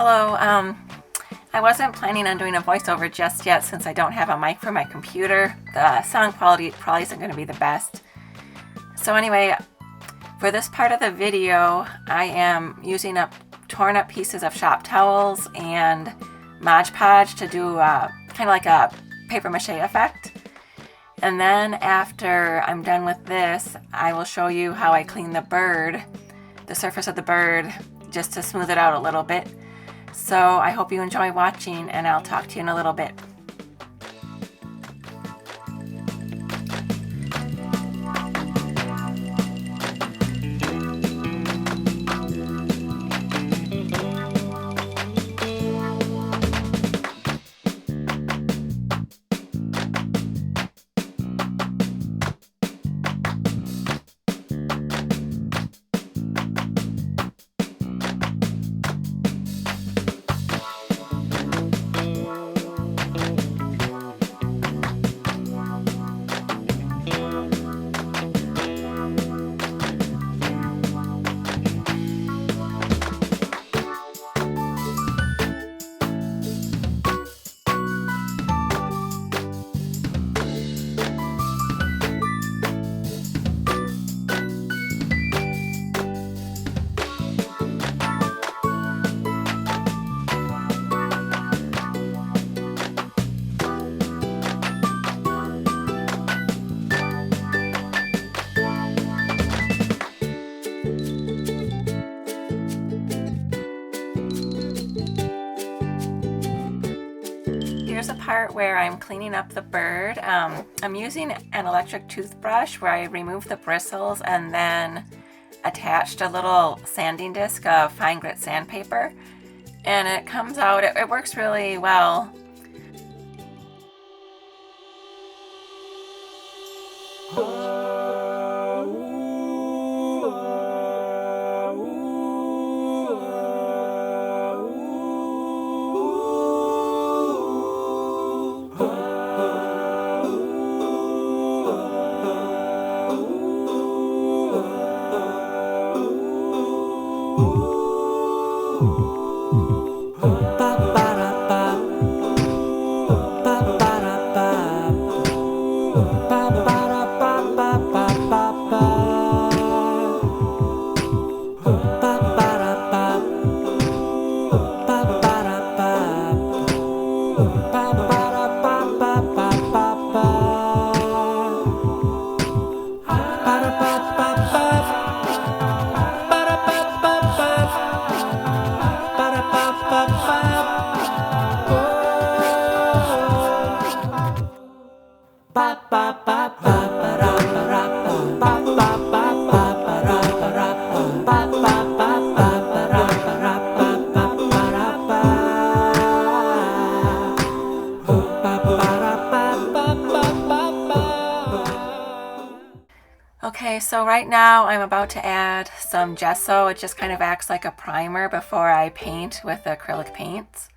Hello, I wasn't planning on doing a voiceover just yet since I don't have a mic for my computer. The sound quality probably isn't going to be the best. So anyway, for this part of the video, I am using up torn up pieces of shop towels and Mod Podge to do kind of like a paper mache effect. And then after I'm done with this, I will show you how I clean the bird, the surface of the bird, just to smooth it out a little bit. So I hope you enjoy watching, and I'll talk to you in a little bit. Here's a part where I'm cleaning up the bird. I'm using an electric toothbrush where I remove the bristles and then attached a little sanding disc of fine grit sandpaper, and it comes out, it works really well. Okay, so right now I'm about to add some gesso. It just kind of acts like a primer before I paint with acrylic paints.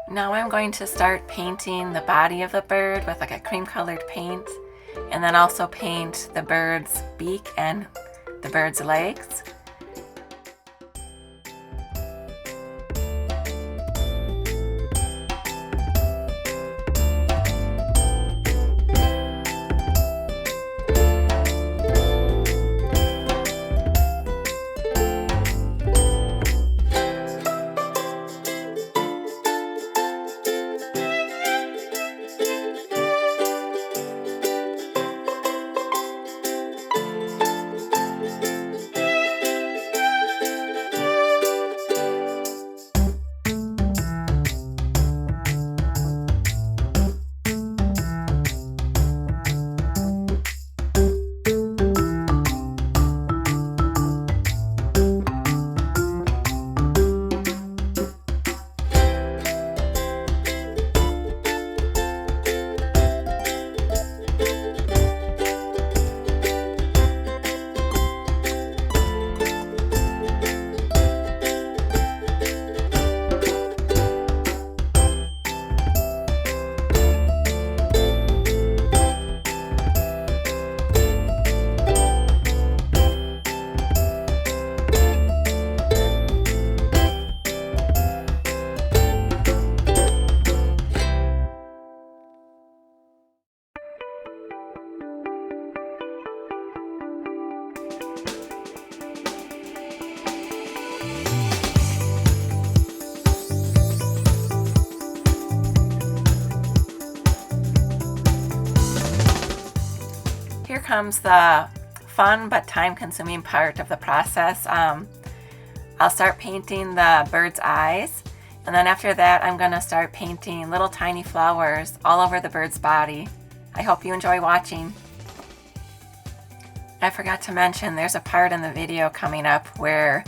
Now I'm going to start painting the body of the bird with like a cream colored paint, and then also paint the bird's beak and the bird's legs. comes the fun but time-consuming part of the process. I'll start painting the bird's eyes, and then after that I'm going to start painting little tiny flowers all over the bird's body. I hope you enjoy watching. I forgot to mention there's a part in the video coming up where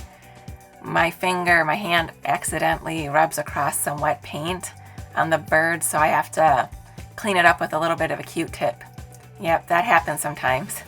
my hand accidentally rubs across some wet paint on the bird, so I have to clean it up with a little bit of a Q-tip. Yep, that happens sometimes.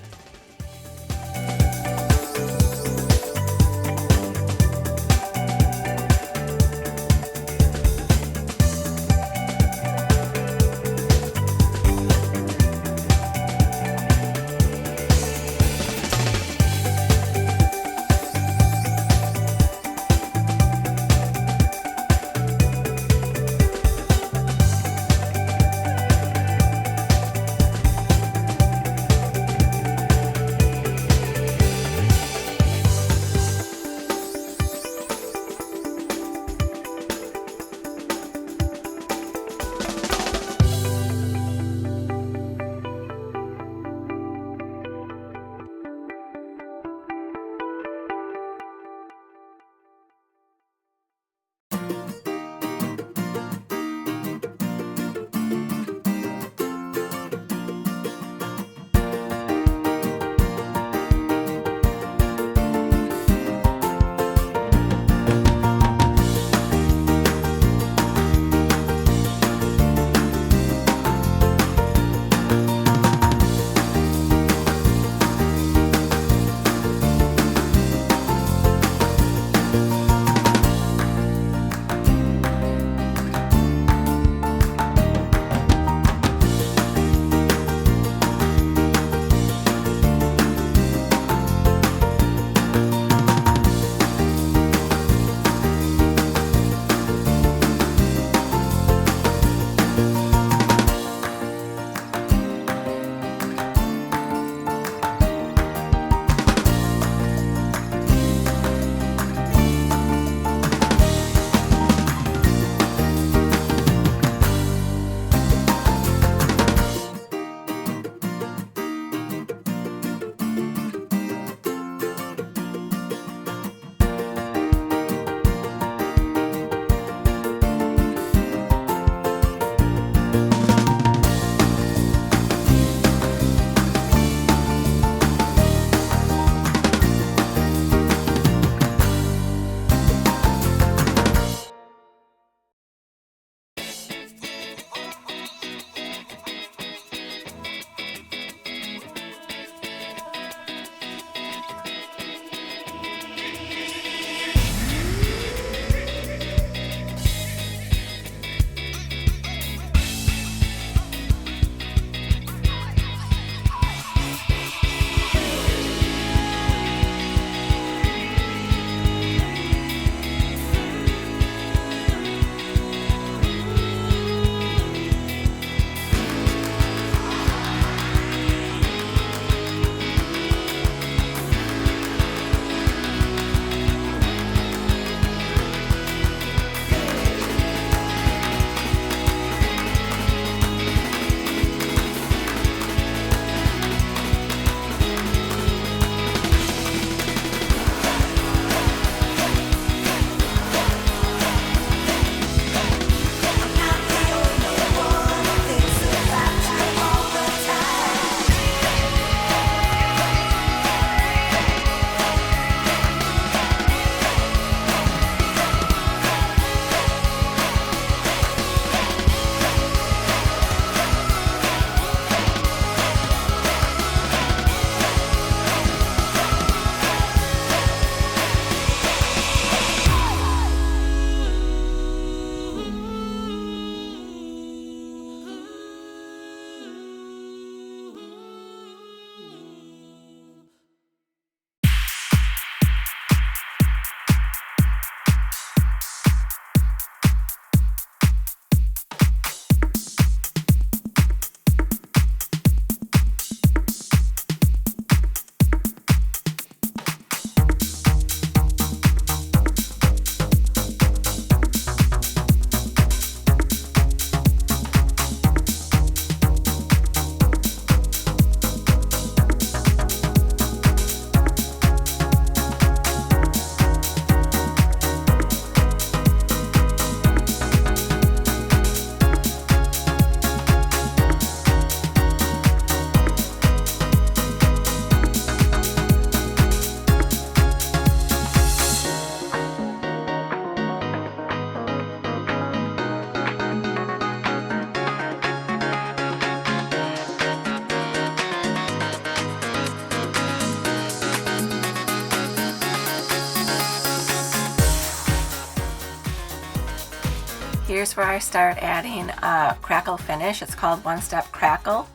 Here's where I start adding a crackle finish. It's called One Step Crackle.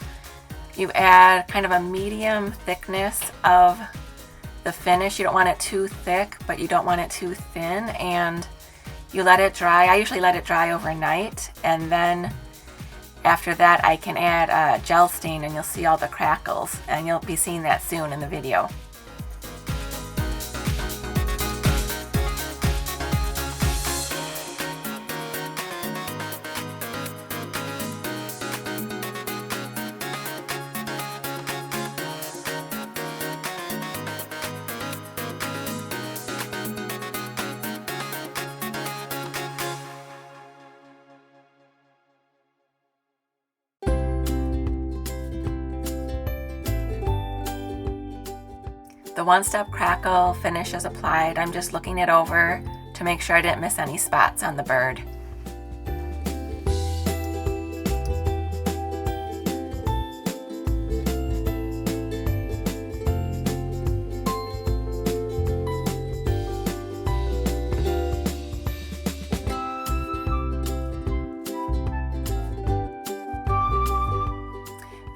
You add kind of a medium thickness of the finish. You don't want it too thick, but you don't want it too thin, and you let it dry. I usually let it dry overnight, and then after that I can add a gel stain and you'll see all the crackles, and you'll be seeing that soon in the video. The one-step crackle finish is applied. I'm just looking it over to make sure I didn't miss any spots on the bird.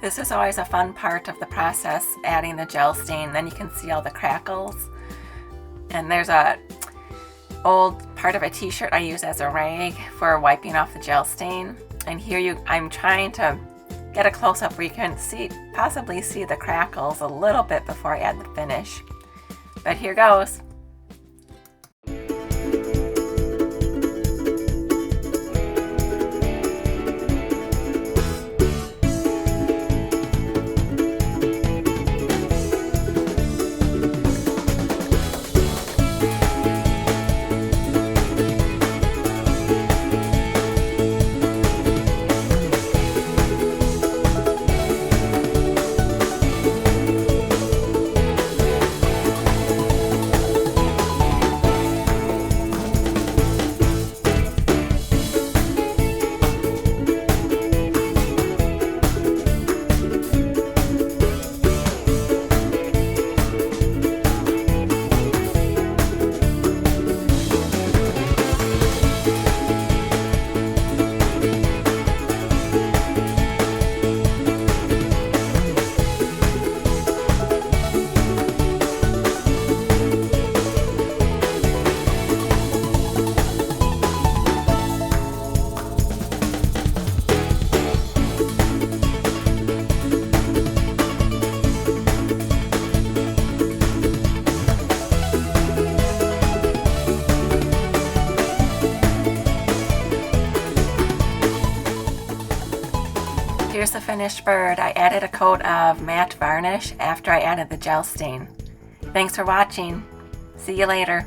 This is always a fun part of the process, adding the gel stain. Then you can see all the crackles. And there's a old part of a t-shirt I use as a rag for wiping off the gel stain. And here I'm trying to get a close-up where you can possibly see the crackles a little bit before I add the finish. But here goes. Here's the finished bird. I added a coat of matte varnish after I added the gel stain. Thanks for watching. See you later.